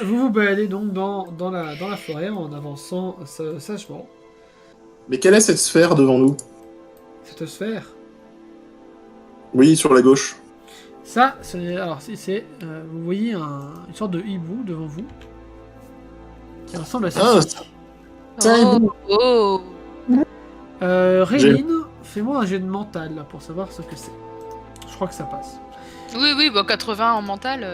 Vous vous baladez donc dans la forêt en avançant sagement. Mais quelle est cette sphère devant nous? Cette sphère. Oui, sur la gauche. Ça, alors vous voyez une sorte de hibou devant vous qui ressemble à Ah, ceci. c'est un hibou. Oh. Réline, fais-moi un jet de mental là, pour savoir ce que c'est. Je crois que ça passe. Oui, bah 80 en mental.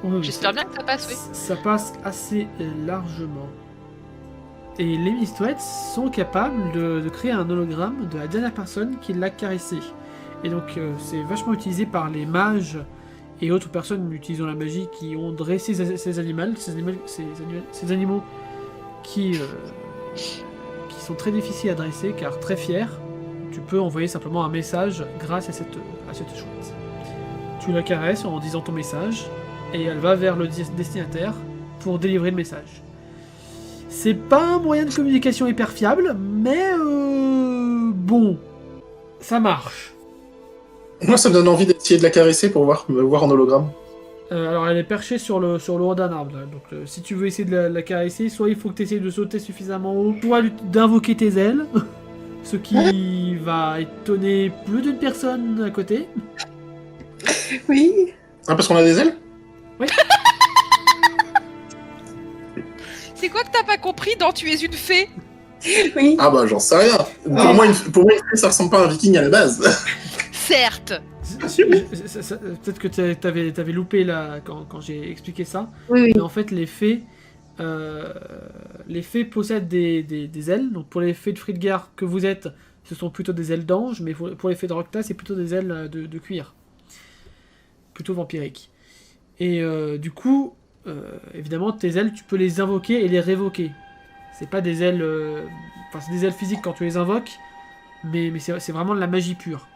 Oui, oui, J'espère bien que ça passe, oui. Ça passe assez largement. Et les Mistouettes sont capables de créer un hologramme de la dernière personne qui l'a caressé. Et donc c'est vachement utilisé par les mages et autres personnes utilisant la magie qui ont dressé ces animaux qui sont très difficiles à dresser car très fiers. Tu peux envoyer simplement un message grâce à cette chouette. Tu la caresses en disant ton message et elle va vers le destinataire pour délivrer le message. C'est pas un moyen de communication hyper fiable, mais bon, ça marche. Moi, ça me donne envie d'essayer de la caresser pour me voir en hologramme. Alors elle est perchée sur le haut d'un arbre, là. Donc si tu veux essayer de la caresser, soit il faut que tu essayes de sauter suffisamment haut, soit d'invoquer tes ailes, ce qui va étonner plus d'une personne à côté. Oui. Ah, parce qu'on a des ailes? Oui. C'est quoi que t'as pas compris dans Tu es une fée? Oui. Ah bah, j'en sais rien. Pour moi, une fée, ça ressemble pas à un viking à la base. Certes. Peut-être que t'avais loupé là quand j'ai expliqué ça. Oui. Mais en fait, les fées possèdent des ailes. Donc pour les fées de Fridgar que vous êtes, ce sont plutôt des ailes d'ange, mais pour les fées de Rokta, c'est plutôt des ailes de cuir. Plutôt vampiriques. Et du coup, évidemment, tes ailes, tu peux les invoquer et les révoquer. C'est pas des ailes... Enfin, c'est des ailes physiques quand tu les invoques, mais c'est vraiment de la magie pure.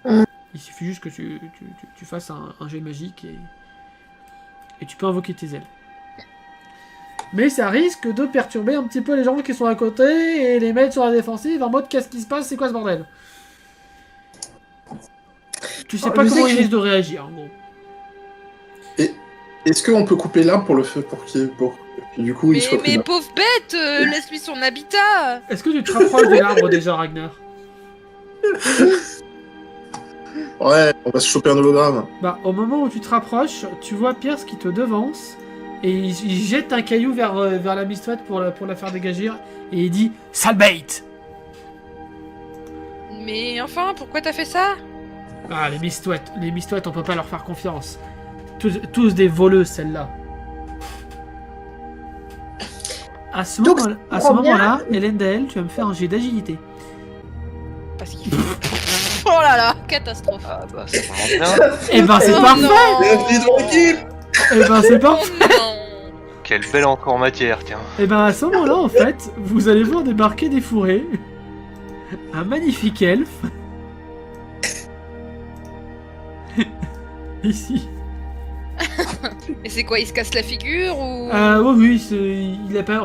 Il suffit juste que tu fasses un jet magique et tu peux invoquer tes ailes. Mais ça risque de perturber un petit peu les gens qui sont à côté et les mettre sur la défensive en mode qu'est-ce qui se passe, c'est quoi ce bordel? Tu sais pas comment ils risquent de réagir en gros. Est-ce qu'on peut couper l'arbre pour le feu, pour que du coup il soit plus Mais bas? pauvre bête, laisse-lui son habitat. Est-ce que tu te rapproches de l'arbre déjà, Ragnar? Ouais, on va se choper un hologramme. Bah, au moment où tu te rapproches, tu vois Pierce qui te devance et il jette un caillou vers la Mistouette pour la faire dégager et il dit sale bait. Mais enfin, pourquoi t'as fait ça? Ah, les Mistouettes, on peut pas leur faire confiance. Tous des voleux, celles-là. À ce moment-là, Hélène Dael, tu vas me faire un jet d'agilité. Parce qu'il Oh là là, catastrophe. Ah bah ça commence bien. Eh ben c'est Oh parfait. non. Bienvenue dans l'équipe. Eh ben c'est parfait. Oh non. Quelle belle entrée en matière, tiens. Et ben à ce moment-là, en fait, vous allez voir débarquer des fourrés. Un magnifique elfe. Ici. Et c'est quoi, il se casse la figure ou... Oui, il a pas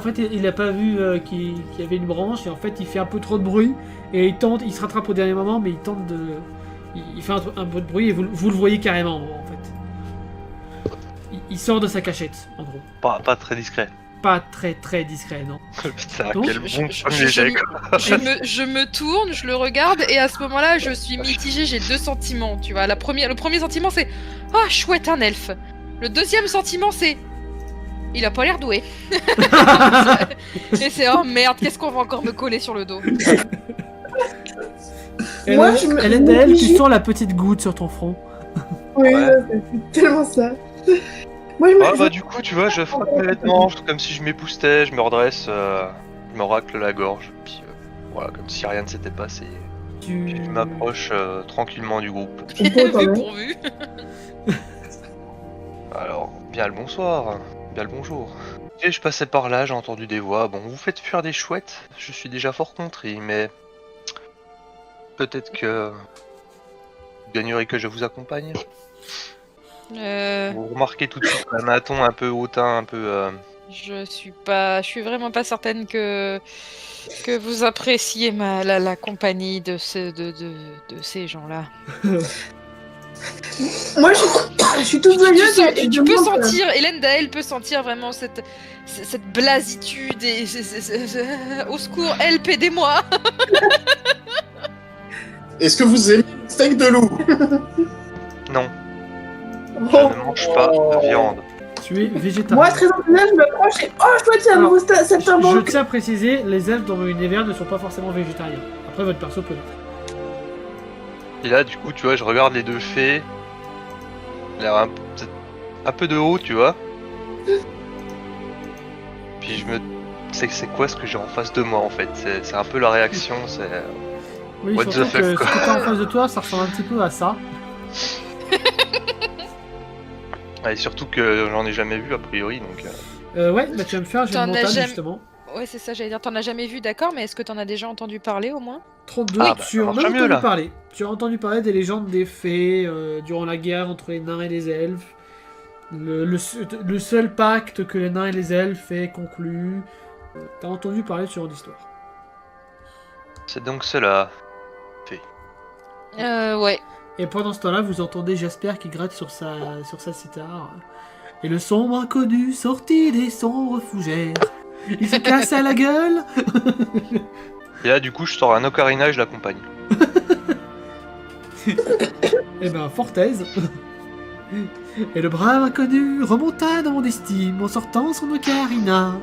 vu qu'il y avait une branche et en fait il fait un peu trop de bruit et il se rattrape au dernier moment mais il tente de... Il fait un peu de bruit et vous le voyez carrément en fait. Il sort de sa cachette en gros. Pas très discret. Pas très très discret non. Putain, Donc, quel bon premier jet, quoi. je me tourne, je le regarde et à ce moment-là, je suis mitigée, j'ai deux sentiments, tu vois. Le premier sentiment c'est « Ah, chouette, un elfe !» Le deuxième sentiment c'est « Il a pas l'air doué !» Et c'est « Oh merde, qu'est-ce qu'on va encore me coller sur le dos ?» Hélène Dael, tu sens la petite goutte sur ton front. Oui, Ouais. c'est tellement ça. Moi, Ah bah du coup, tu vois, je frotte mes vêtements, comme si je m'époustais, je me redresse, je me racle la gorge, puis voilà, comme si rien ne s'était passé. Puis je m'approche tranquillement du groupe. Vu pour vu. Alors, bien le bonsoir, bien le bonjour. Et je passais par là, j'ai entendu des voix. Bon, vous faites fuir des chouettes, je suis déjà fort contrit, mais peut-être que vous gagnerez que je vous accompagne. Vous remarquez tout de suite un ton un peu hautain, un peu... Je suis vraiment pas certaine que vous appréciez la compagnie de ces gens-là. Moi, je suis toute joyeuse et tu peux demande, sentir, Hélène Daël peut sentir vraiment cette blasitude et au secours, help, aidez-moi. Est-ce que vous aimez le steak de loup? Non, Oh. je ne mange pas de viande. Tu es végétarien. Moi, très entraînée, je m'approche et oh, chouette, c'est un Alors, nouveau saltimbanque. Je tiens à préciser, les elfes dans l'univers ne sont pas forcément végétariens. Après, votre perso peut l'être. Et là, du coup, tu vois, je regarde les deux fées. L'air peut-être un peu de haut, tu vois. Puis je me... C'est quoi ce que j'ai en face de moi, en fait? C'est un peu la réaction, c'est... Oui, What surtout the que fuck, ce quoi. que t'as en face de toi, ça ressemble un petit peu à ça. Et surtout que j'en ai jamais vu, a priori, donc... Ouais, bah tu vas me faire un jeu de T'en as montagne, jamais- justement. Ouais, c'est ça, j'allais dire, t'en as jamais vu, d'accord, mais est-ce que t'en as déjà entendu parler au moins? 32, Ah, bah, tu ça en as marche mieux, entendu là. parler. Tu as entendu parler des légendes des fées durant la guerre entre les nains et les elfes. Le seul pacte que les nains et les elfes aient conclu. T'as entendu parler de ce genre d'histoire. C'est donc cela. Ouais. Et pendant ce temps-là, vous entendez Jasper qui gratte sur sa cithare. Et le sombre inconnu sorti des sombres fougères. Il se casse à la gueule. Et là, du coup, je sors un ocarina et je l'accompagne. Eh ben, Fortaise. Et le brave inconnu remonta dans mon estime en sortant son ocarina.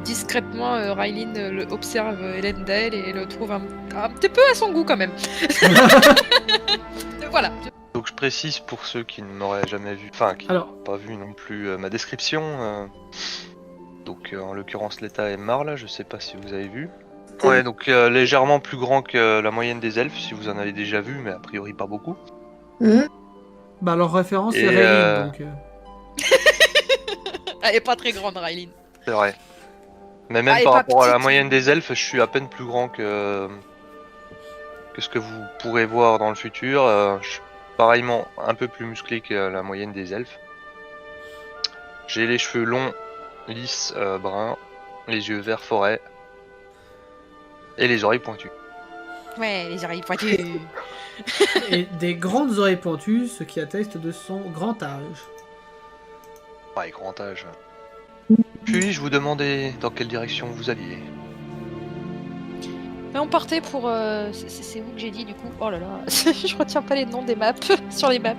Discrètement, Raylene observe Hélène Daël et le trouve un petit peu à son goût quand même. Voilà. Donc je précise pour ceux qui ne m'auraient jamais vu, enfin qui n'ont Alors, pas vu non plus ma description. Donc en l'occurrence l'état est marre là, je sais pas si vous avez vu. Ouais, donc légèrement plus grand que la moyenne des elfes, si vous en avez déjà vu, mais a priori pas beaucoup. bah leur référence Et, c'est Raylene, donc... Elle est pas très grande, Raylene. C'est vrai. Mais même Ah, et par pas rapport à la petite. moyenne des elfes, je suis à peine plus grand que ce que vous pourrez voir dans le futur. Je suis pareillement un peu plus musclé que la moyenne des elfes. J'ai les cheveux longs, lisses, bruns, les yeux vert forêt et les oreilles pointues. Ouais, les oreilles pointues. Et des grandes oreilles pointues, ce qui atteste de son grand âge. Ouais, grand âge. Puis-je vous demander dans quelle direction vous alliez? Mais on partait pour... c'est vous que j'ai dit du coup. Oh là là, je retiens pas les noms des maps sur les maps.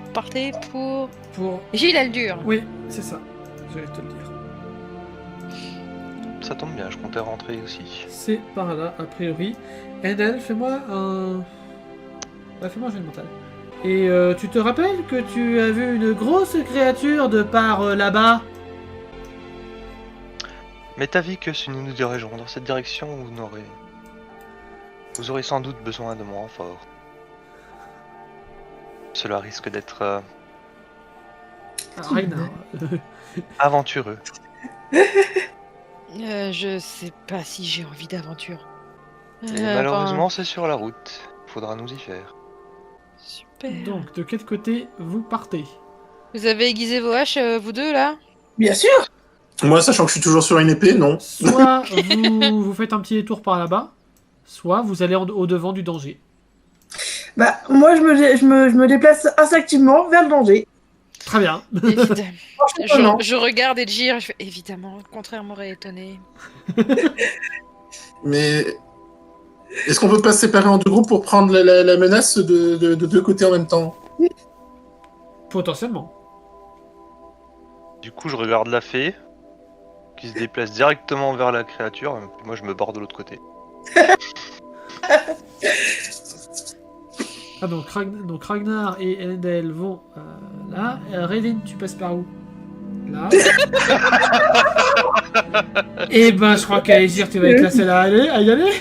On partait pour... Pour... Gilles Aldur. Oui, c'est ça. J'allais te le dire. Ça tombe bien, je comptais rentrer aussi. C'est par là, a priori. Endel, fais-moi un... Bah, fais-moi un jeu de mental. Et tu te rappelles que tu as vu une grosse créature de par là-bas? M'est avis que si nous nous dirigeons dans cette direction, vous aurez sans doute besoin de mon renfort. Cela risque d'être Ragnar. aventureux. Je sais pas si j'ai envie d'aventure. Et malheureusement, c'est sur la route. Faudra nous y faire. Super. Donc, de quel côté vous partez? Vous avez aiguisé vos haches, vous deux, là? Bien sûr. Moi, sachant que je suis toujours sur une épée, non. Soit vous faites un petit détour par là-bas, soit vous allez au-devant du danger. Bah, moi, je me déplace instinctivement vers le danger. Très bien. Évidemment. Je regarde Edgir, je fais évidemment, le contraire m'aurait étonné. Mais est-ce qu'on peut pas se séparer en deux groupes pour prendre la menace de deux côtés en même temps? Potentiellement. Du coup, je regarde la fée, qui se déplace directement vers la créature, puis moi je me barre de l'autre côté. Ah, donc Ragnar et Elendel vont là. Raylene, tu passes par où? Là. Et ben, je crois qu'à Egir, tu vas être la seule à y aller.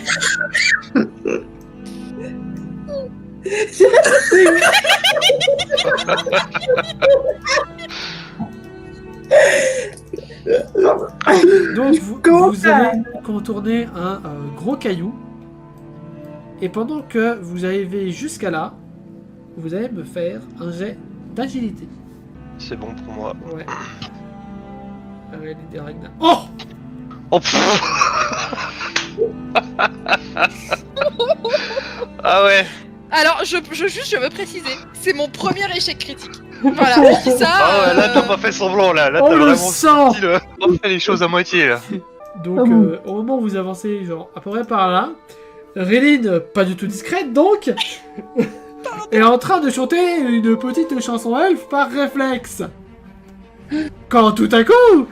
Donc vous allez contourner un gros caillou. Et pendant que vous arrivez jusqu'à là, vous allez me faire un jet d'agilité. C'est bon pour moi. Ouais. Des Ragnar. Oh! Oh, pff. Ah ouais. Alors, je veux préciser, c'est mon premier échec critique. Voilà, je dis ça. Ah ouais, là t'as pas fait semblant là, On t'as le vraiment sent. pas fait les choses à moitié là. Donc, Ah bon. au moment où vous avancez, genre à peu près par là, Réline, pas du tout discrète donc, est en train de chanter une petite chanson elfe par réflexe. Quand tout à coup,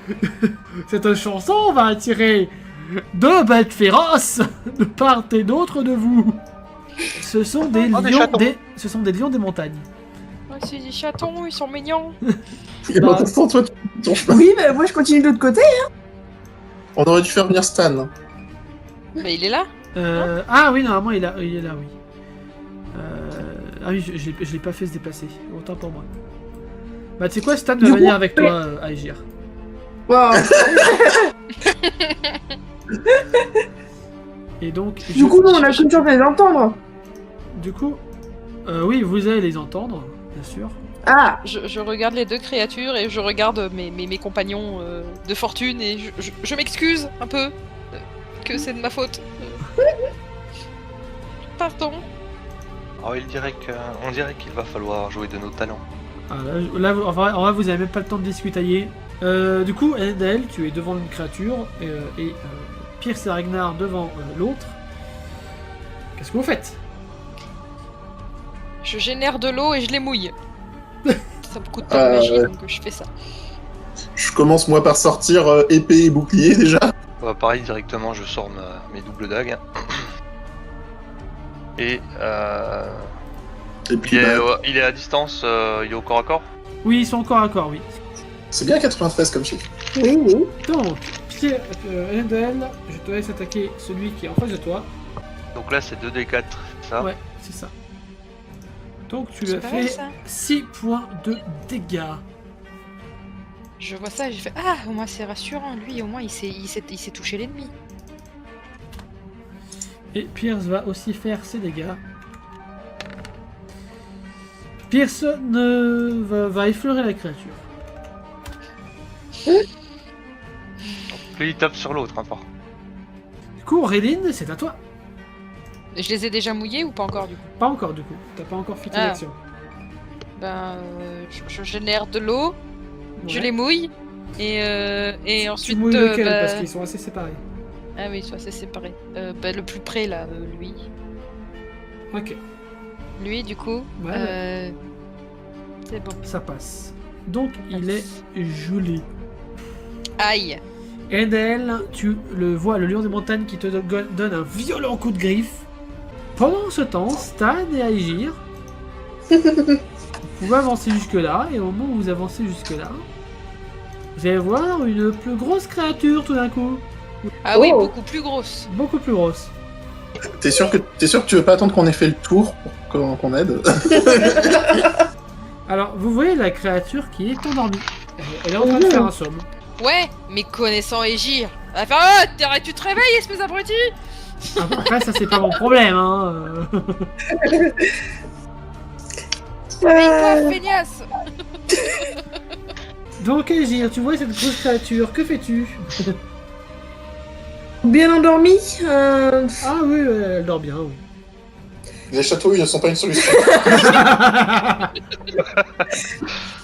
cette chanson va attirer deux bêtes féroces de part et d'autre de vous. Ce sont des Oh, des lions chatons. ce sont des lions des montagnes. Ouais, c'est des chatons, ils sont mignons. Et Bah. pourtant, toi, ton chemin. Oui, mais moi je continue de l'autre côté. On aurait dû faire venir Stan. Mais il est là. Ah oui, normalement il est là, oui. Ah oui, je l'ai pas fait se déplacer. Autant pour moi. Bah tu sais quoi, Stan va Du venir coup, avec toi, Aegir. Wow. Et donc, Du coup, nous on a qu'une chance de les entendre. Du coup, oui, vous allez les entendre, bien sûr. Ah, Je regarde les deux créatures et je regarde mes compagnons de fortune et je m'excuse un peu que c'est de ma faute. Pardon. Oh, on dirait qu'il va falloir jouer de nos talents. Ah, là, en vrai, vous avez même pas le temps de discutailler. Du coup, Endel, tu es devant une créature et Pierce et Ragnar devant l'autre. Qu'est-ce que vous faites? Je génère de l'eau et je les mouille. Ça me coûte pas de magie, ouais. donc je fais ça. Je commence moi par sortir épée et bouclier déjà. Bah, pareil, directement, je sors mes doubles dagues. Et Et puis, il est à distance, il est au corps à corps. Oui, ils sont encore à corps, oui. c'est bien 93 comme chiffre. oui, oui. Donc, Endel, je te laisse attaquer celui qui est en face de toi. Donc là, c'est 2d4, c'est ça? Ouais, c'est ça. Donc tu lui C'est as pas mal, fait ça. 6 points de dégâts. Je vois ça et j'ai fait ah, au moins c'est rassurant. Lui, au moins il s'est touché l'ennemi. Et Pierce va aussi faire ses dégâts. Pierce va effleurer la créature. Lui, il tape sur l'autre, hein, par contre. Du coup, Réline, c'est à toi. Je les ai déjà mouillés ou pas encore du coup? Pas encore du coup, t'as pas encore fait tes Ah. actions. Ben, je génère de l'eau, je Ouais. les mouille et ensuite. Tu mouilles lequel bah- parce qu'ils sont assez séparés. Ah oui, ils sont assez séparés. Bah, le plus près là, lui. Ok, Lui, du coup. Ouais, C'est bon. ça passe. Donc il est gelé. Aïe. Endel, tu le vois, le lion des montagnes qui te donne un violent coup de griffe. Pendant ce temps, Stan et Aegir, vous pouvez avancer jusque-là, et au moment où vous avancez jusque-là, vous allez voir une plus grosse créature tout d'un coup. Ah oui, Oh. beaucoup plus grosse. Beaucoup plus grosse. T'es sûr que tu veux pas attendre qu'on ait fait le tour pour qu'on aide? Alors, vous voyez la créature qui est endormie. Elle est en train de faire un somme. Ouais, mais connaissant Égir. Elle va faire ah, tu te réveilles, espèce d'abruti. Après, ça, c'est pas mon problème, hein. Réveille-toi, feignasse. Donc, Aegir, tu vois cette grosse créature, que fais-tu? Bien endormi. Ah oui, elle dort bien, oui. Les châteaux, ils ne sont pas une solution.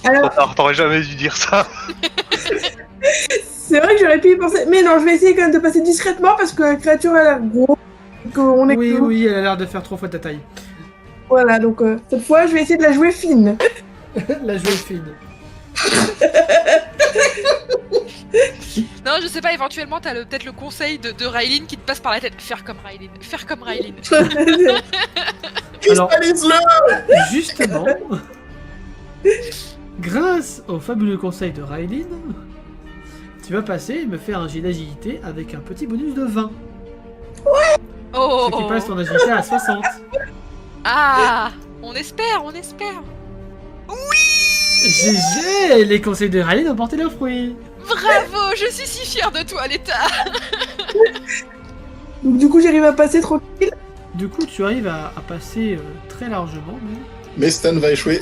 Alors, T'aurais jamais dû dire ça. c'est vrai que j'aurais pu y penser. Mais non, je vais essayer quand même de passer discrètement parce que la créature a l'air gros. On est Oui, que- oui, elle a l'air de faire 3 fois ta taille. Voilà, donc cette fois, je vais essayer de la jouer fine. La jouée fine. Non, je sais pas, éventuellement, t'as peut-être le conseil de Raylene qui te passe par la tête. Faire comme Raylene. Faire comme Raylene. Alors, Cristallise-le! justement, grâce au fabuleux conseil de Raylene, tu vas passer et me faire un jet d'agilité avec un petit bonus de 20. Oh. Ce qui passe ton agilité à 60. Ah, on espère, on espère. GG, les conseils de Raylene ont porté leurs fruits. Bravo, je suis si fière de toi, l'État. Donc du coup, j'arrive à passer tranquille. Du coup, tu arrives à passer très largement. Mais... Mais Stan va échouer.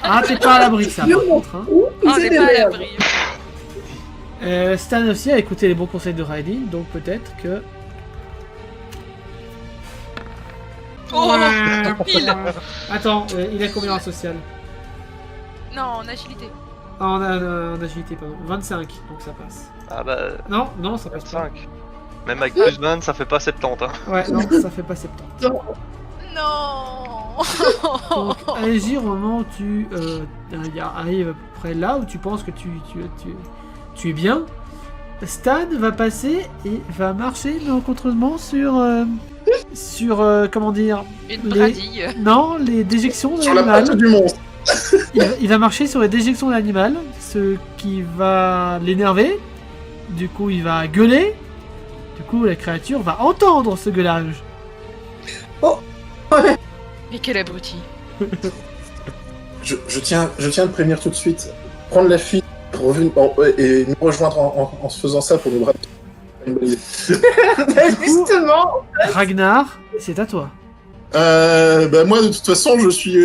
Ah, t'es pas à l'abri de ça, par contre. Hein. Ouh, On c'est n'est pas à merde. l'abri. Stan aussi a écouté les bons conseils de Raylene, donc peut-être que... Oh, Oh, pile. Attends, il a combien en social? Non, en agilité. Ah, en agilité, pardon. 25, donc ça passe. Ah bah, Non, ça passe pas. 25. Même avec plus 20, ça fait pas 70. Hein. Ouais, non, ça fait pas 70. Non. Donc, agir au moment où tu arrives à peu près là où tu penses que tu es bien. Stan va passer et va marcher malencontreusement sur comment dire, Une bradille. non, les déjections de Sur la l'animal. patte du monstre. Il va marcher sur les déjections de l'animal, ce qui va l'énerver. Du coup, il va gueuler. Du coup, la créature va entendre ce gueulage. Mais quel abruti. Je tiens à te prévenir tout de suite. Prendre la fuite et nous rejoindre en se faisant ça pour nous braquer. Une bonne idée. Justement. Ragnar, c'est à toi. Bah moi, de toute façon, je suis...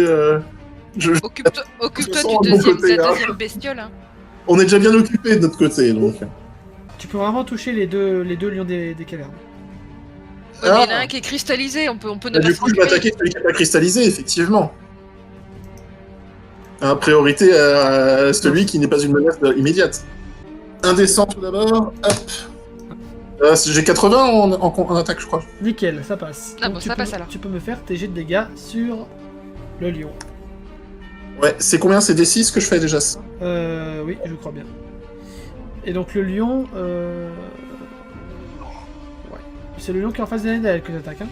Occupe-toi Je du sens un bon côté, de la hein. deuxième bestiole. Hein. On est déjà bien occupés de notre côté, donc... Tu peux vraiment toucher les deux lions des cavernes. Ouais, mais il y en a un qui est cristallisé, on peut ne pas Du se coup, je vais récupérer. attaquer celui qui n'est pas cristallisé, effectivement. Priorité à celui qui n'est pas une menace immédiate. Un descend tout d'abord. Hop. J'ai 80 en attaque, je crois. Nickel, ça passe. Ah Donc, bon, tu ça peux- passe alors. Tu peux me faire tes jets de dégâts sur le lion. Ouais, c'est combien? C'est D6 que je fais déjà ça. Oui, je crois bien. Et donc le lion... Ouais. C'est le lion qui est en face d'elle que j'attaque. Hein.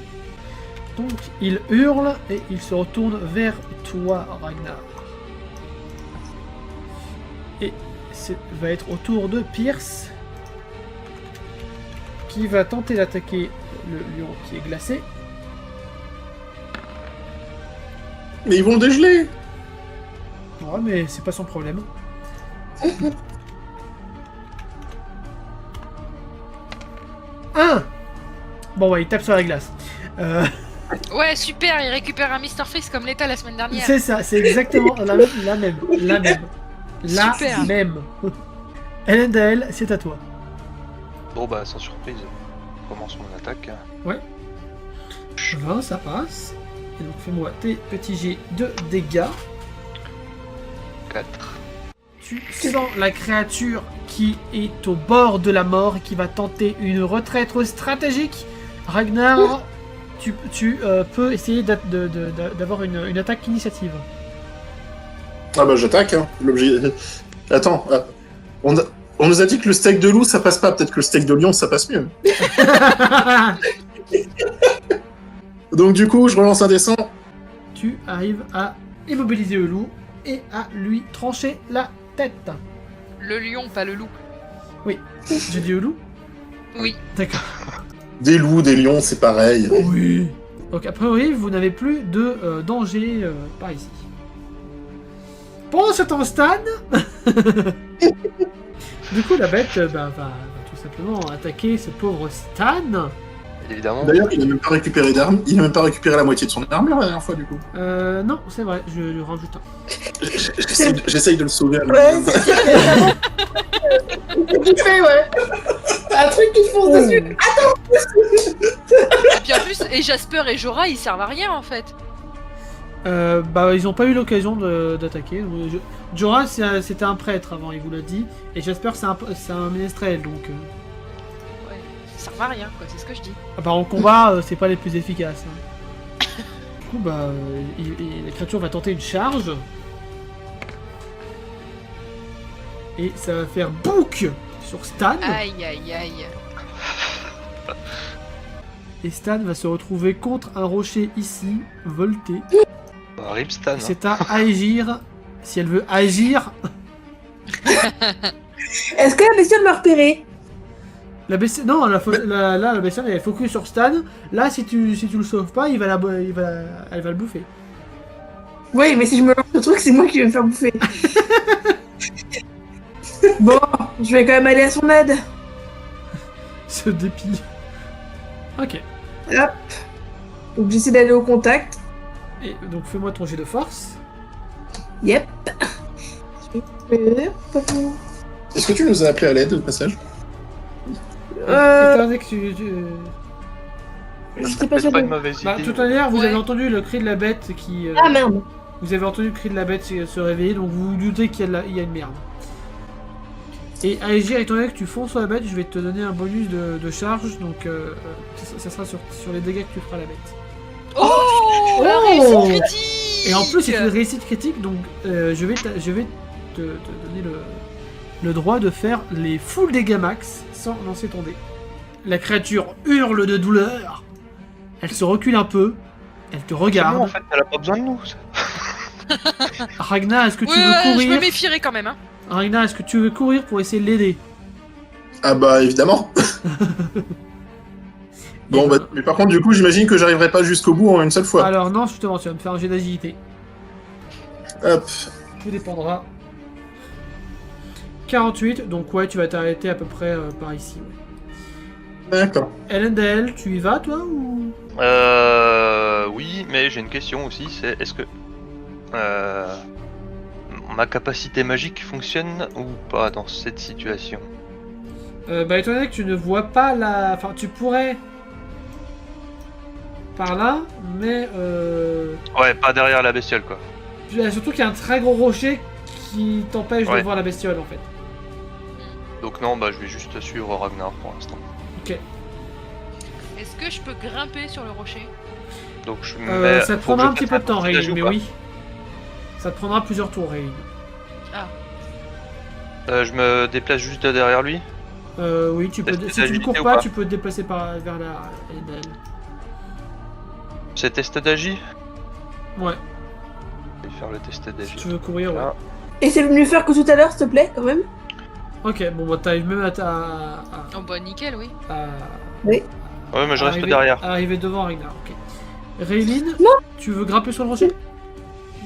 Donc il hurle et il se retourne vers toi, Ragnar. Et va être au tour de Pierce, qui va tenter d'attaquer le lion qui est glacé. Mais ils vont le dégeler. Ouais, mais c'est pas son problème. Un. Bon, ouais, il tape sur la glace. Ouais, super, il récupère un Mr. Freeze comme l'état la semaine dernière. C'est ça, c'est exactement la même. La Super. même. Elendel, c'est à toi. Bon bah, sans surprise, je commence mon attaque. 20, ça passe. Et donc fais-moi tes petits jets de dégâts. 4. Tu sens la créature qui est au bord de la mort et qui va tenter une retraite stratégique. Ragnar, tu peux essayer d'avoir une attaque initiative. Ah bah j'attaque, hein. L'objet... Attends, on nous a dit que le steak de loup ça passe pas, peut-être que le steak de lion ça passe mieux. Donc du coup, je relance un dessin. Tu arrives à immobiliser le loup et à lui trancher la tête. Le lion, pas le loup. J'ai dit le loup? Oui. D'accord. Des loups, des lions, c'est pareil. Oui. Donc a priori, vous n'avez plus de danger par ici. Pendant ce temps, Stan, du coup, la bête va tout simplement attaquer ce pauvre Stan. Évidemment. D'ailleurs, il n'a même pas récupéré d'armes. Il n'a même pas récupéré la moitié de son armure la dernière fois, du coup. Non, c'est vrai, je lui rajoute un. J'essaye de le sauver. Ouais, c'est fait, ouais. Un truc qui te fonce dessus. Et puis en plus, et Jasper et Jorah, ils servent à rien en fait. Ils n'ont pas eu l'occasion d'attaquer. Jorah, c'était un prêtre avant, il vous l'a dit. Et Jasper, c'est un ménestrel, donc... Ouais, ça servent à rien, quoi, c'est ce que je dis. en combat, c'est pas les plus efficaces. Hein. Du coup, la créature va tenter une charge. Et ça va faire bouc sur Stan. Aïe, aïe, aïe. Et Stan va se retrouver contre un rocher ici, volté. Bah, Rip Stan. Hein. C'est à agir. Si elle veut agir, Est-ce que la bestiole m'a repéré? la bestiole. Non, la bestiole elle est focus sur Stan. Là, si tu le sauves pas, elle va le bouffer. Oui, mais si je me lance le truc, c'est moi qui vais me faire bouffer. Bon, je vais quand même aller à son aide. Ce dépit. Ok. Hop. Donc j'essaie d'aller au contact. Et donc fais-moi ton jet de force. Yep. Est-ce que tu nous as appelé à l'aide, au passage? Étant donné que Je sais C'est pas peut-être pas une sûr. mauvaise Bah, idée. tout à l'heure, vous Ouais. avez entendu le cri de la bête qui... Ah merde. Vous avez entendu le cri de la bête se réveiller, donc vous vous doutez qu'il y a, il y a une merde. Et Aegir, étant donné que tu fonces sur la bête, je vais te donner un bonus de charge, donc ça sera sur les dégâts que tu feras à la bête. Oh, la Oh réussite critique. Et en plus, c'est une réussite critique, donc je vais te donner le droit de faire les full dégâts max sans lancer ton dé. La créature hurle de douleur. Elle se recule un peu. Elle te C'est regarde. bon, en fait, elle a pas besoin de nous. Ragnar, est-ce que tu Ouais, veux je courir me méfierais quand même. Hein. Ragnar, est-ce que tu veux courir pour essayer de l'aider? Ah bah évidemment. Bon, bah, mais par contre, du coup, j'imagine que j'arriverai pas jusqu'au bout en une seule fois. Alors non, justement, tu vas me faire un jet d'agilité. Hop. Tout dépendra. 48, donc ouais, tu vas t'arrêter à peu près par ici. Ouais. D'accord. Elendel, tu y vas toi ou... Oui, mais j'ai une question aussi, c'est est-ce que ma capacité magique fonctionne ou pas dans cette situation? Bah étant donné que tu ne vois pas la... Enfin, tu pourrais... Par là, mais... Ouais, pas derrière la bestiole quoi. Surtout qu'il y a un très gros rocher qui t'empêche de Ouais. voir la bestiole en fait. Donc non, bah je vais juste suivre Ragnar pour l'instant. Ok. Est-ce que je peux grimper sur le rocher? Donc je mets... Ça te faut que prendra je un petit fasse peu de temps, test Raylene, ou mais pas oui. Ça te prendra plusieurs tours, Raylene. Je me déplace juste derrière lui. Oui, tu peux... Test Si tu ne d'agilité cours ou pas, pas tu peux te déplacer vers la... Elendel. C'est test d'agi. Ouais, Je vais faire le test si d'agi. tu veux courir, ouais. Là. Et c'est mieux faire que tout à l'heure, s'il te plaît, quand même. Ok, bon bah t'arrives même Oh bah nickel, oui. Ouais, mais je reste derrière. à arriver devant Ragnar, ok. Raylene, Non. tu veux grimper sur le rocher?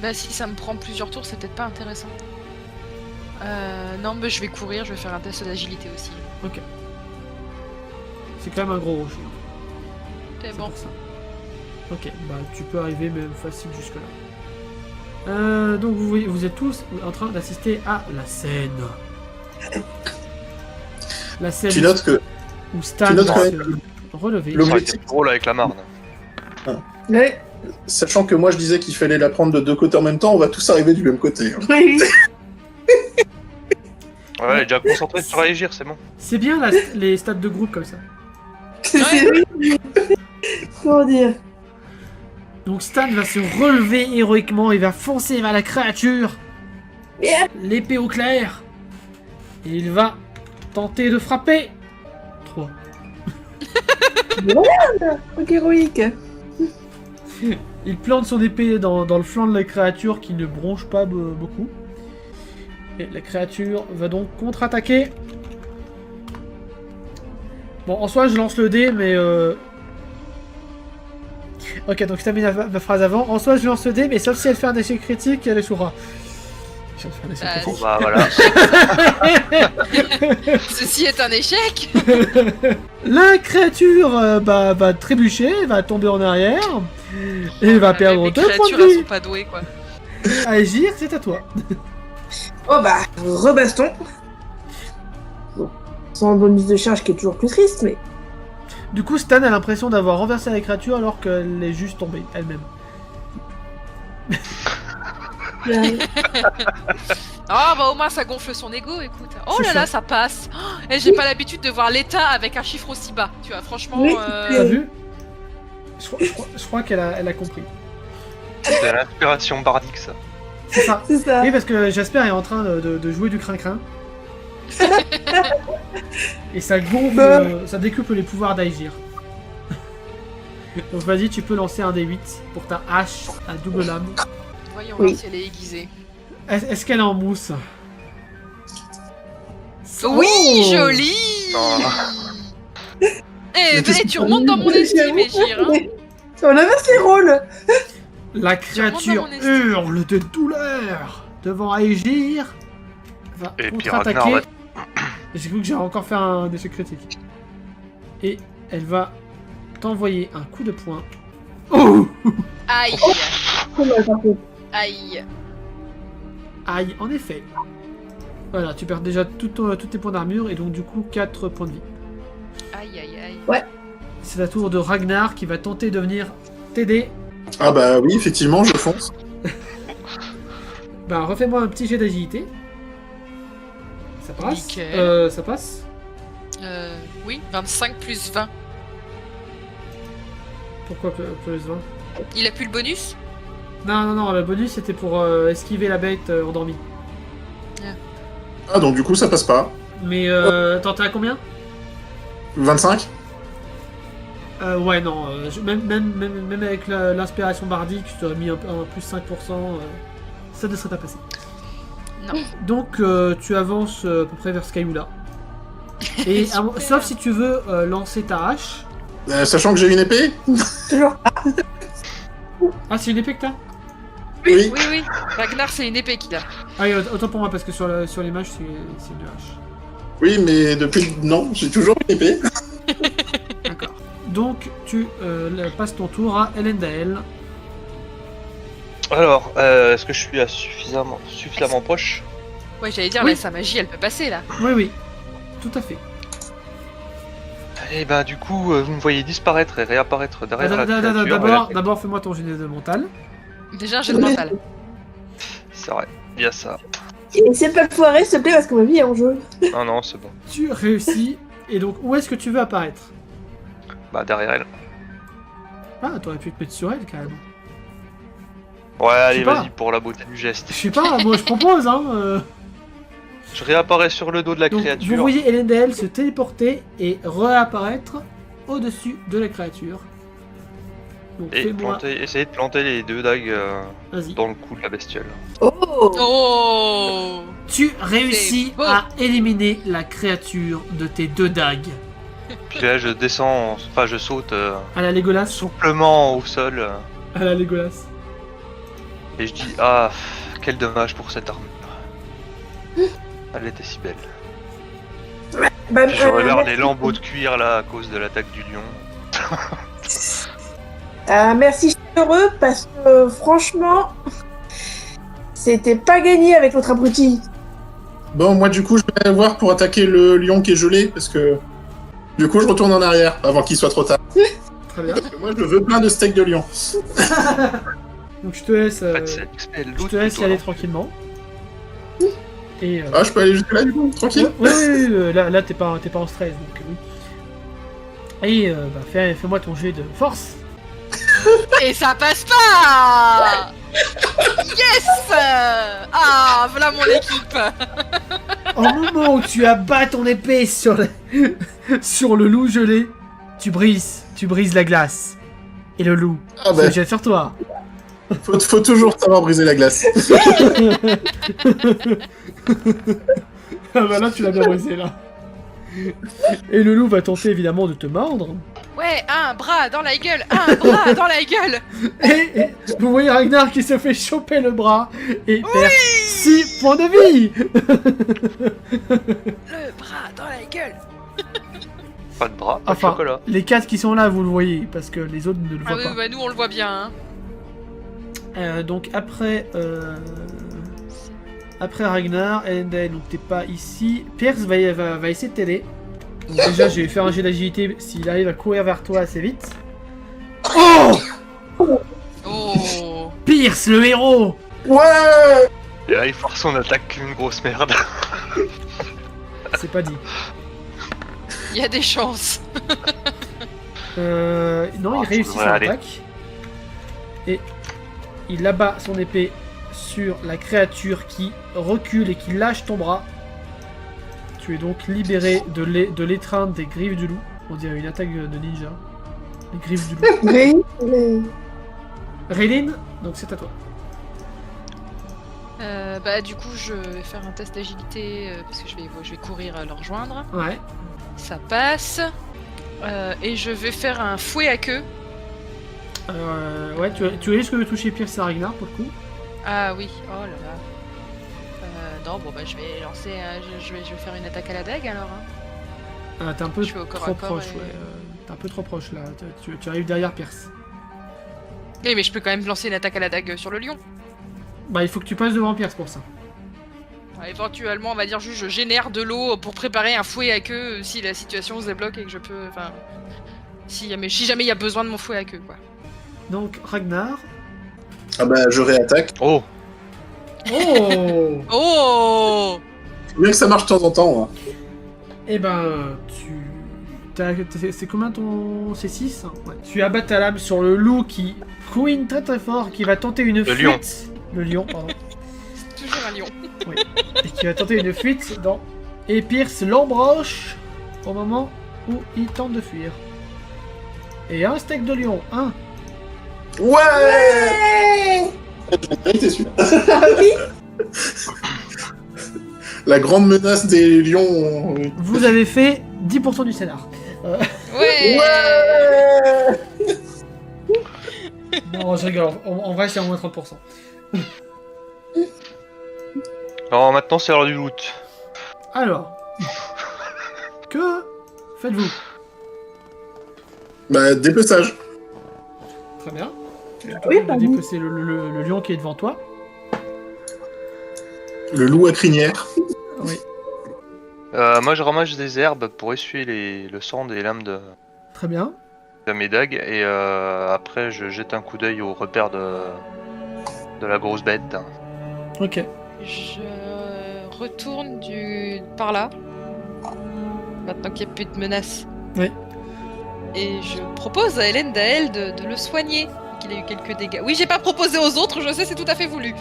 Bah si ça me prend plusieurs tours, c'est peut-être pas intéressant. Non, mais je vais courir, je vais faire un test d'agilité aussi. Ok. C'est quand même un gros rocher. C'est C'est bon. pour ça. Ok, bah tu peux arriver même facile jusque là. Donc vous voyez, vous êtes tous en train d'assister à la scène. La scène Tu notes que où Stan tu notes va quand se même relever. le- Ça aurait été drôle avec la Marne. Ouais. sachant que moi je disais qu'il fallait la prendre de deux côtés en même temps, on va tous arriver du même côté. Hein. Oui. Ouais, elle est déjà concentrée sur Aegir, c'est bon. C'est bien les stats de groupe comme ça. Comment dire? Donc Stan va se relever héroïquement et va foncer vers la créature. Merde. L'épée au clair. Et il va tenter de frapper. 3. Ok, héroïque. Il plante son épée dans le flanc de la créature qui ne bronche pas beaucoup. Et la créature va donc contre-attaquer. Bon, en soi, je lance le dé, mais... Ok, donc je termine ma phrase avant. En soi, je lance le dé, mais sauf si elle fait un échec critique, elle échouera. Je viens de faire un échec Bon critique. bah voilà. Ceci est un échec. La créature va trébucher, va tomber en arrière, et va perdre Les 2 points créatures, de elles vie. sont pas douées, quoi. Agir, c'est à toi. Oh bah, rebaston. Bon. Sans le bonus de charge qui est toujours plus triste, mais. Du coup, Stan a l'impression d'avoir renversé la créature alors qu'elle est juste tombée elle-même. Ah bah au moins ça gonfle son ego, écoute. Oh C'est là ça. là, ça passe. Oh, et j'ai pas l'habitude de voir l'état avec un chiffre aussi bas. Tu vois, franchement. Oui. T'as vu je crois qu'elle a compris. C'est l'inspiration bardique ça. C'est ça. C'est ça. Oui, parce que Jasper est en train de jouer du crin-crin. Et ça gonfle, ça décuple les pouvoirs d'Aegir. Donc vas-y, tu peux lancer un D8 pour ta hache à double lame. Voyons Oui. voir si elle est aiguisée. Est-ce qu'elle est en mousse? Oui, Oh joli. Non. Eh ben, tu remontes dans mon estime, Égir. Hein. On inverse les rôles. La créature remontes dans mon estime. hurle de douleur devant Aegir. Va Et puis contre-attaquer. Ragnar J'ai cru que j'allais encore faire un échec critique. Et elle va t'envoyer un coup de poing. Oh Aïe. Comment elle par contre? Aïe. Aïe, en effet. Voilà, tu perds déjà tous tes points d'armure et donc du coup 4 points de vie. Aïe, aïe, aïe. c'est la tour de Ragnar qui va tenter de venir t'aider. Ah bah oui, effectivement, je fonce. Bah, refais-moi un petit jet d'agilité. Ça passe. Nickel. Ça passe. Oui, 25 plus 20. Pourquoi plus 20? Il a plus le bonus? Non, le bonus c'était pour esquiver la bête endormie. Ah donc du coup ça passe pas. Mais attends, t'es à combien? 25? Ouais, non, même avec l'inspiration bardique, je t'aurais mis un plus 5%, ça ne serait pas passé. Non. Donc tu avances à peu près vers ce caillou-là. Et Super. sauf si tu veux lancer ta hache. Sachant que j'ai une épée? Toujours. Ah, c'est une épée que t'as? Oui. Oui. Ragnar, c'est une épée qu'il a. Ah oui, autant pour moi, parce que sur l'image, c'est une hache. Oui, mais depuis... Non, j'ai toujours une épée. D'accord. Donc, tu passes ton tour à Elendil. Alors, est-ce que je suis suffisamment proche? Ouais, j'allais dire, Oui. là, sa magie, elle peut passer, là. Oui, tout à fait. Et ben du coup, vous me voyez disparaître et réapparaître derrière la créature. D'abord, fais-moi ton jet de mental. Déjà, j'ai de mental. C'est vrai, il y a ça. Et c'est pas le foirer, s'il te plaît, parce que ma vie est en jeu. Non, c'est bon. Tu réussis. Et donc, où est-ce que tu veux apparaître? Bah derrière elle. Ah, t'aurais pu te mettre sur elle, carrément. Ouais, allez, pas. vas-y, pour la beauté du geste. Je sais pas, moi je propose, hein. Je réapparais sur le dos de la Donc, créature. vous voyez Elendil se téléporter et réapparaître au-dessus de la créature. Donc, Et fais-moi. essayer de planter les 2 dagues Vas-y. dans le cou de la bestiole. Oh Oh Tu réussis C'est beau. à éliminer la créature de tes 2 dagues. Puis là, je descends, enfin, je saute À la Legolas. souplement au sol À la Legolas. et je dis ah, quel dommage pour cette armure. Elle était si belle. bah, Puis je regarde les lambeaux de cuir là à cause de l'attaque du lion. merci, je suis heureux, parce que franchement, c'était pas gagné avec l'autre abruti. Bon, moi du coup je vais voir pour attaquer le lion qui est gelé, parce que... Du coup je retourne en arrière, avant qu'il soit trop tard. Très bien. Parce que moi je veux plein de steaks de lion. Donc je te laisse, En fait, c'est XP, je l'autre te laisse y plutôt, aller là. tranquillement. Et Ah, je peux aller jusque là du coup, tranquille. oui, là t'es pas en stress, donc oui. Et bah, fais-moi ton jet de force. Et ça passe pas. Yes. Ah, voilà mon équipe. Au moment où tu abats ton épée sur le loup gelé, tu brises la glace. Et le loup Ah bah, se jette sur toi. faut toujours savoir briser la glace. Ah bah là tu l'as bien brisé là. Et le loup va tenter évidemment de te mordre. Ouais, un bras dans la gueule, un bras dans la gueule. Et vous voyez Ragnar qui se fait choper le bras et perd 6 points de vie. Le bras dans la gueule. Pas de bras, pas de Enfin, chocolat. les 4 qui sont là vous le voyez parce que les autres ne le Ah voient oui, bah nous on le voit bien. Hein. Donc après Ragnar, Elendil, donc t'es pas ici. Pierce va essayer de t'aider. Donc déjà, je vais faire un jet d'agilité s'il arrive à courir vers toi assez vite. Oh, Oh. Pierce, le héros. Ouais. Et là, il force son attaque qu'une grosse merde. C'est pas dit. Il y a des chances. Non, il ça réussit son devrait aller. attaque. Et il abat son épée sur la créature qui recule et qui lâche ton bras. Tu es donc libéré de l'étreinte des griffes du loup. On dirait une attaque de ninja. Les griffes du loup. Mais... Raylin, donc c'est à toi. Bah du coup je vais faire un test d'agilité parce que je vais courir le rejoindre. Ouais. Ça passe. Et je vais faire un fouet à queue. Ouais, tu risques de toucher Pierce et Ragnar pour le coup. Ah oui, oh là là. Non, bon bah je vais lancer, je vais faire une attaque à la dague alors. Hein. T'es un peu Je suis au corps trop à corps proche, et- ouais. T'es un peu trop proche là. Tu arrives derrière Pierce. Eh mais je peux quand même lancer une attaque à la dague sur le lion. Bah, il faut que tu passes devant Pierce pour ça. Ouais, éventuellement, on va dire juste je génère de l'eau pour préparer un fouet à queue si la situation se débloque et que je peux. Enfin. Si jamais il y a besoin de mon fouet à queue, quoi. Donc, Ragnar. Ah bah, je réattaque. Oh, Oh Oh Faut bien que ça marche de temps en temps. Hein. Eh ben, c'est combien ton... C'est 6 ouais. Tu abattes ta lame sur le loup qui couine très très fort, qui va tenter une fuite. lion. Le lion, pardon. Toujours un lion. Et qui va tenter une fuite dans... Et Pierce l'embroche au moment où il tente de fuir. Et un steak de lion, 1. Ouais, Ouais. Je l'ai mérité, celui-là. Ah oui. La grande menace des lions. Vous avez fait 10% du scénar. Ouais, Ouais. Non, je rigole, en vrai c'est à moins 30%. alors maintenant c'est l'heure du loot. Alors, que faites-vous? Bah, dépeçage. Très bien. Tu Oui, vas pardon. dépecer le lion qui est devant toi. Le loup à crinière. Oui, Moi je ramasse des herbes pour essuyer le sang des lames de très bien. mes dagues et après je jette un coup d'œil au repère de la grosse bête. Ok. je retourne par là. Maintenant qu'il n'y a plus de menaces. Oui. Et je propose à Hélène Dael de le soigner. Qu'il ait eu quelques dégâts. Oui, j'ai pas proposé aux autres, je sais, c'est tout à fait voulu.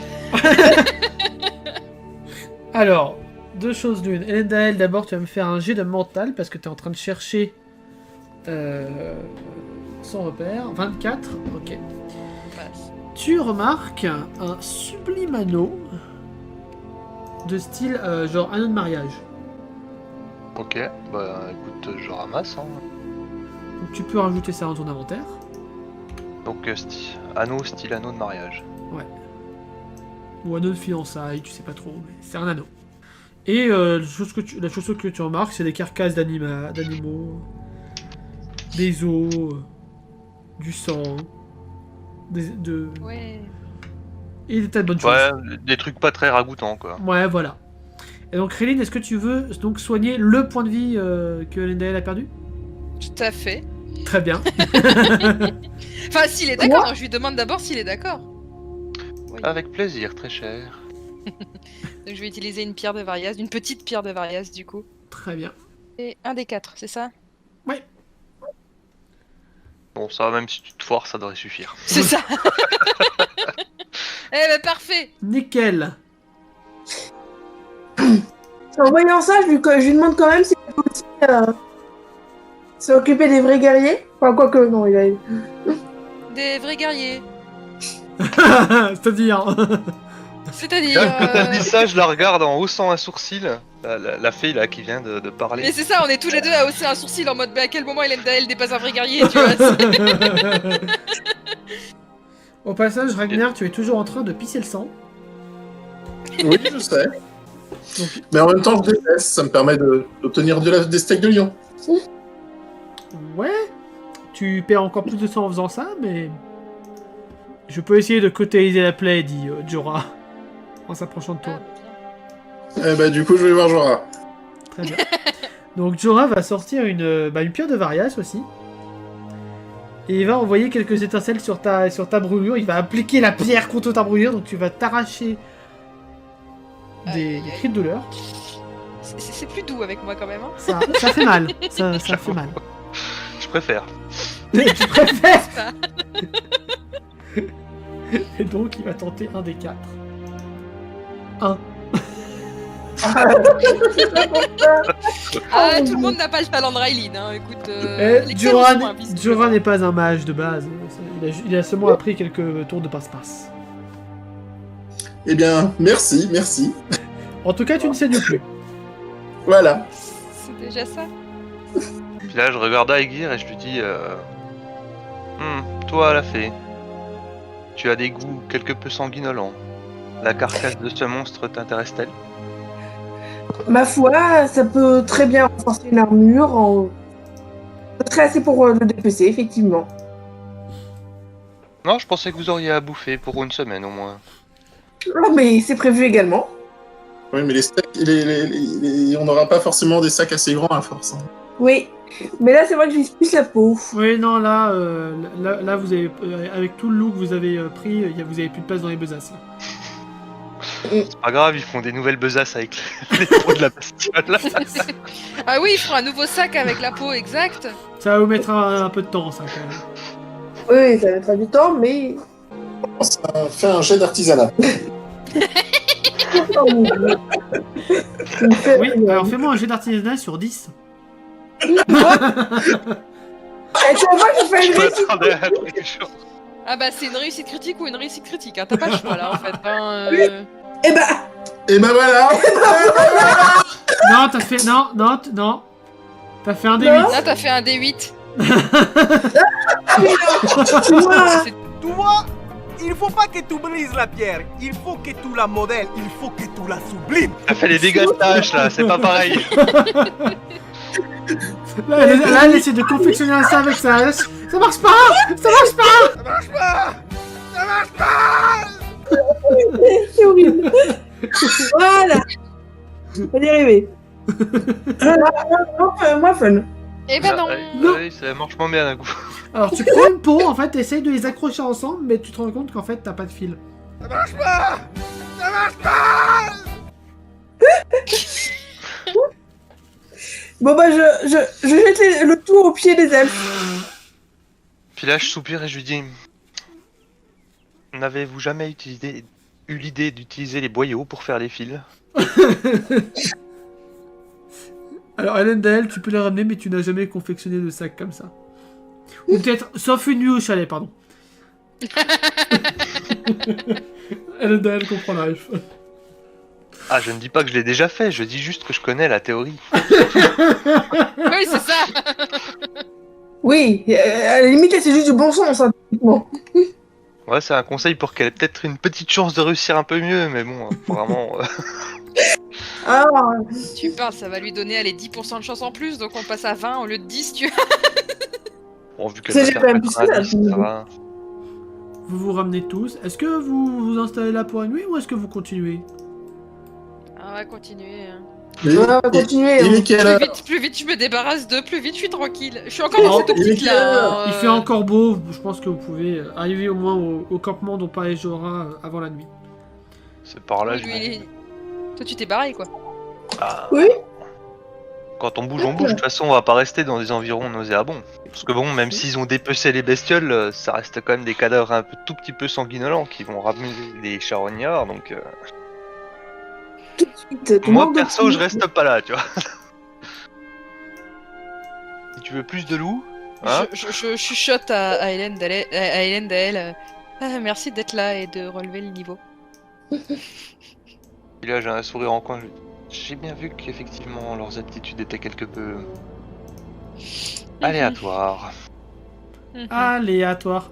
Alors, deux choses l'une. Hélène Dael, d'abord, tu vas me faire un jet de mental parce que tu es en train de chercher son repère. 24, ok. Passe. Tu remarques un sublime anneau de style genre anneau de mariage. Ok, bah écoute, je ramasse. Hein. Donc tu peux rajouter ça dans ton inventaire. Donc anneau style anneau de mariage. Ou anneau de fiançailles, tu sais pas trop, mais c'est un anneau. Et la chose que tu remarques, c'est des carcasses d'animaux, des os, du sang, Ouais. et des tas de bonnes choses. Ouais, des trucs pas très ragoûtants quoi. Ouais, voilà. Et donc, Réline, est-ce que tu veux donc soigner le point de vie que Lendael a perdu? Tout à fait. Très bien. Enfin, s'il est d'accord, je lui demande d'abord s'il est d'accord. Oui. Avec plaisir, très cher. Donc je vais utiliser une pierre de Varias, une petite pierre de Varias du coup. Très bien. Et un des 4, c'est ça? Ouais. Bon, ça, même si tu te foires, ça devrait suffire. C'est ça. Eh ben parfait. Nickel. En voyant ça, je lui demande quand même s'il peut aussi s'occuper des vrais guerriers. Enfin, quoique, non, il a... Des vrais guerriers. C'est-à-dire. C'est-à-dire... Quand t'as dit ça, je la regarde en haussant un sourcil. La fille là qui vient de parler. Mais c'est ça, on est tous les deux à hausser un sourcil en mode bah à quel moment Hélène Dael dépasse un vrai guerrier, tu vois. Au passage, Ragnar, tu es toujours en train de pisser le sang. Oui, je sais. Donc, Mais en même temps, je déteste. Ça me permet d'obtenir des steaks de lion. ouais. Tu perds encore plus de sang en faisant ça, mais. Je peux essayer de cautériser la plaie, dit Jorah, en s'approchant de toi. Eh bah, du coup, je vais voir Jorah. Très bien. Donc Jorah va sortir une pierre de Varias aussi. Et il va envoyer quelques étincelles sur ta brûlure. Il va appliquer la pierre contre ta brûlure, donc tu vas t'arracher des cris de douleur. C'est plus doux avec moi quand même. Hein. Ça fait mal. Ça fait mal. Je préfère. Tu préfères. C'est pas- Et donc il va tenter un des 4. 1. Ah, tout le monde n'a pas le talent de Raylene, hein. Écoute, Jorah n'est pas un mage de base. Il a seulement appris quelques tours de passe-passe. Eh bien, merci. En tout cas, tu ne saignes plus. Voilà. C'est déjà ça. Puis là, je regarde Aegir et je lui dis toi, la fée, tu as des goûts quelque peu sanguinolents. La carcasse de ce monstre t'intéresse-t-elle? Ma foi, ça peut très bien renforcer une armure. Ça serait assez pour le DPC, effectivement. Non, je pensais que vous auriez à bouffer pour une semaine au moins. Oh, mais c'est prévu également. Oui, mais les steaks, on n'aura pas forcément des sacs assez grands à force. Hein. Oui, Mais là, c'est vrai que je vise plus la peau. Oui, non, là, vous avez, avec tout le look que vous avez pris, vous avez plus de place dans les besaces. Là. C'est pas grave, ils font des nouvelles besaces avec les peaux de la bestiole. Ah oui, ils feront un nouveau sac avec la peau exacte. Ça va vous mettre un peu de temps, ça, quand même. Oui, ça mettra du temps, mais... Ça fait un jet d'artisanat. Oui, alors fais-moi un jet d'artisanat sur 10. Et tu vois, je fais une Je réussite. m'attendais à quelque chose. Ah bah c'est une réussite critique ou une réussite critique, hein. T'as pas le choix là en fait. Hein, Et bah, Et ben voilà. Non, t'as fait... Non. T'as fait un Non. D8. Là t'as fait un D8. tu vois, Toi, il faut pas que tu brises la pierre, il faut que tu la modèles, il faut que tu la sublimes. Ça fait les dégâts de tâche là, c'est pas pareil. Là, elle essaie de confectionner un ça avec sa hache. Ça marche pas. Ça marche pas. c'est horrible. Voilà. On y est arrivé. Moi, fun. Eh ben non. Ouais, ça marche moins bien d'un coup. Alors, tu prends une peau, en fait, t'essayes de les accrocher ensemble, mais tu te rends compte qu'en fait, t'as pas de fil. Ça marche pas. Bon bah, je jette le tout au pied des elfes. Puis là, je soupire et je lui dis n'avez-vous jamais eu l'idée d'utiliser les boyaux pour faire les fils? Alors, Hélène Dael, tu peux les ramener, mais tu n'as jamais confectionné de sac comme ça. Ou peut-être, sauf une nuit au chalet, pardon. Hélène Dael comprend la ref. Ah, je ne dis pas que je l'ai déjà fait, je dis juste que je connais la théorie. Oui c'est ça. Oui, à la limite, là, c'est juste du bon sens, hein, techniquement. Ouais, c'est un conseil pour qu'elle ait peut-être une petite chance de réussir un peu mieux, mais bon, vraiment... Ah, Tu parles, ça va lui donner allez 10% de chance en plus, donc on passe à 20 au lieu de 10 tu vois. Bon, vu qu'elle Ça, va j'ai faire quand même plus que 90, ça. ça va. Vous vous ramenez tous. Est-ce que vous vous installez là pour une nuit ou est-ce que vous continuez? On va continuer. Hein. Il, on va continuer. il hein. est quelle heure Plus vite je me débarrasse d'eux, plus vite je suis tranquille. Je suis encore dans Oh, cette optique il est quelle heure là. Il fait encore beau, je pense que vous pouvez arriver au moins au campement dont parlait Jorah avant la nuit. C'est par là, Oui, lui, il est- Toi tu t'es barré quoi. Ah. Oui. Quand on bouge, de toute façon, on va pas rester dans des environs nauséabonds. Parce que bon, même s'ils ont dépecé les bestioles, ça reste quand même des cadavres un tout petit peu sanguinolents qui vont ramener les charognards, donc... Tout de suite. tout le Moi, monde perso, doit- je reste pas là, tu vois. Si tu veux plus de loups, hein, Je chuchote à Hélène Dael. Ah, merci d'être là et de relever le niveau. et là j'ai un sourire en coin, j'ai bien vu qu'effectivement leurs aptitudes étaient quelque peu... aléatoires. Mhm. Aléatoire.